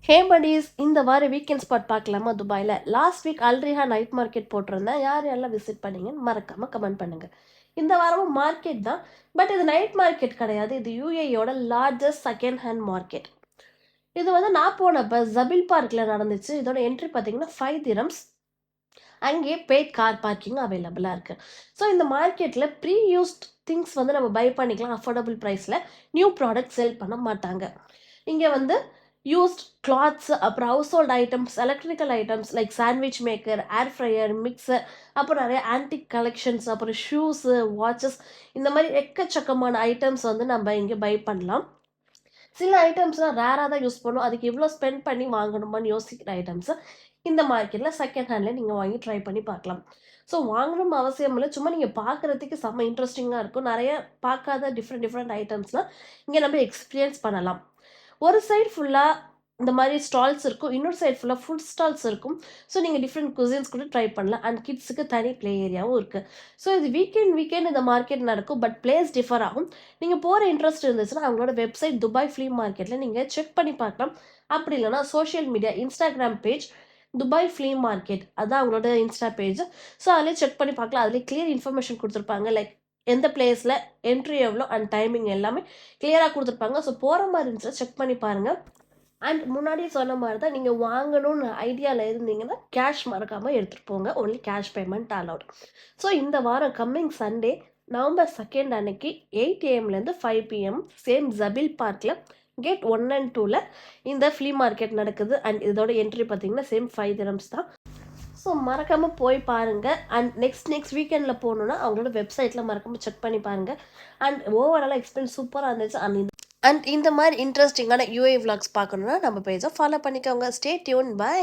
ஹே buddies, இந்த வார weekend spot பார்க்கலாமா துபாயில்? லாஸ்ட் வீக் அல்ரிஹா நைட் மார்க்கெட் போட்டிருந்தேன். யார் யாரெல்லாம் விசிட் பண்ணீங்கன்னு மறக்காமல் கமெண்ட் பண்ணுங்கள். இந்த வாரமும் மார்க்கெட் தான், பட் இது நைட் மார்க்கெட் கிடையாது. இது யூஏயோட லார்ஜஸ்ட் செகண்ட் ஹேண்ட் மார்க்கெட். இது வந்து நான் போனப்போ ஜபில் பார்க்கில் நடந்துச்சு. இதோட என்ட்ரி பார்த்தீங்கன்னா 5 dirhams. அங்கேயே பெய்ட் கார் பார்க்கிங் அவைலபிளாக இருக்குது. ஸோ இந்த மார்க்கெட்டில் ப்ரீ யூஸ்ட் திங்ஸ் வந்து நம்ம பை பண்ணிக்கலாம் அஃபோர்டபுள் ப்ரைஸில். நியூ ப்ராடக்ட் செல் பண்ண மாட்டாங்க. இங்கே வந்து யூஸ்ட் கிளாத்ஸ், அப்புறம் household items, electrical items like sandwich maker, air fryer, mixer, அப்புறம் நிறைய ஆன்டிக் கலெக்ஷன்ஸ், அப்புறம் ஷூஸு, வாட்சஸ், இந்த மாதிரி எக்கச்சக்கமான ஐட்டம்ஸ் வந்து நம்ம இங்கே பை பண்ணலாம். சில ஐட்டம்ஸ்லாம் ரேராக தான் யூஸ் பண்ணும். அதுக்கு இவ்வளோ ஸ்பெண்ட் பண்ணி வாங்கணுமான்னு யோசிக்கிற ஐட்டம்ஸு இந்த மார்க்கெட்டில் செகண்ட் ஹேண்டில் நீங்கள் வாங்கி ட்ரை பண்ணி பார்க்கலாம். ஸோ வாங்கணும் அவசியம் இல்லை, சும்மா நீங்கள் பார்க்குறதுக்கு செம்ம இன்ட்ரெஸ்டிங்காக இருக்கும். நிறைய பார்க்காத டிஃப்ரெண்ட் ஐட்டம்ஸ்லாம் இங்கே நம்ம எக்ஸ்பீரியன்ஸ் பண்ணலாம். ஒரு சைடு ஃபுல்லாக இந்த மாதிரி ஸ்டால்ஸ் இருக்கும், இன்னொரு சைடு ஃபுல்லாக ஃபுட் ஸ்டால்ஸ் இருக்கும். ஸோ நீங்கள் டிஃப்ரெண்ட் குசின்ஸ் கூட ட்ரை பண்ணலாம். அண்ட் கிட்ஸுக்கு தனி ப்ளே ஏரியாவும் இருக்குது. ஸோ இது வீக்கெண்ட் இந்த மார்க்கெட் நடக்கும், பட் பிளேஸ் டிஃபர் ஆகும். நீங்கள் போகிற இன்ட்ரெஸ்ட் இருந்துச்சுன்னா அவங்களோட வெப்சைட் துபாய் ஃப்ளீ மார்க்கெட்டில் நீங்கள் செக் பண்ணி பார்க்கலாம். அப்படி இல்லைனா social media Instagram page Dubai flea market, அதான் அவங்களோட இன்ஸ்டா பேஜ். ஸோ அதிலே செக் பண்ணி பார்க்கலாம். அதிலே கிளியர் இன்ஃபர்மேஷன் கொடுத்துருப்பாங்க. லைக் எந்த பிளேஸில் என்ட்ரி எவ்வளோ அண்ட் டைமிங் எல்லாமே கிளியராக கொடுத்துருப்பாங்க. ஸோ போகிற மாதிரி இருந்துச்சுன்னா செக் பண்ணி பாருங்கள். அண்ட் முன்னாடியே சொன்ன மாதிரி தான், நீங்கள் வாங்கணும்னு ஐடியாவில் இருந்தீங்கன்னா கேஷ் மறக்காமல் எடுத்துகிட்டு போங்க. Only cash payment allowed. So இந்த வாரம் கம்மிங் சண்டே நவம்பர் 2 அன்னைக்கு 8 AM-லேருந்து 5 PM சேம் ஜபில் பார்க்கில் கேட் 1 and 2ல் இந்த ஃப்ளீ மார்க்கெட் நடக்குது. அண்ட் இதோட என்ட்ரி பார்த்தீங்கன்னா சேம் 5 dirhams தான். ஸோ மறக்காமல் போய் பாருங்கள். அண்ட் நெக்ஸ்ட் வீக்கெண்டில் போகணுன்னா அவங்களோட வெப்சைட்டில் மறக்காமல் செக் பண்ணி பாருங்கள். அண்ட் ஓவராலாக எக்ஸ்பீரியன்ஸ் சூப்பராக இருந்துச்சு. அண்ட் இந்த மாதிரி இன்ட்ரெஸ்டிங்கான யூஏ vlogs பார்க்கணுன்னா நம்ம பேஜை ஃபாலோ பண்ணிக்கோங்க. Stay tune. பை.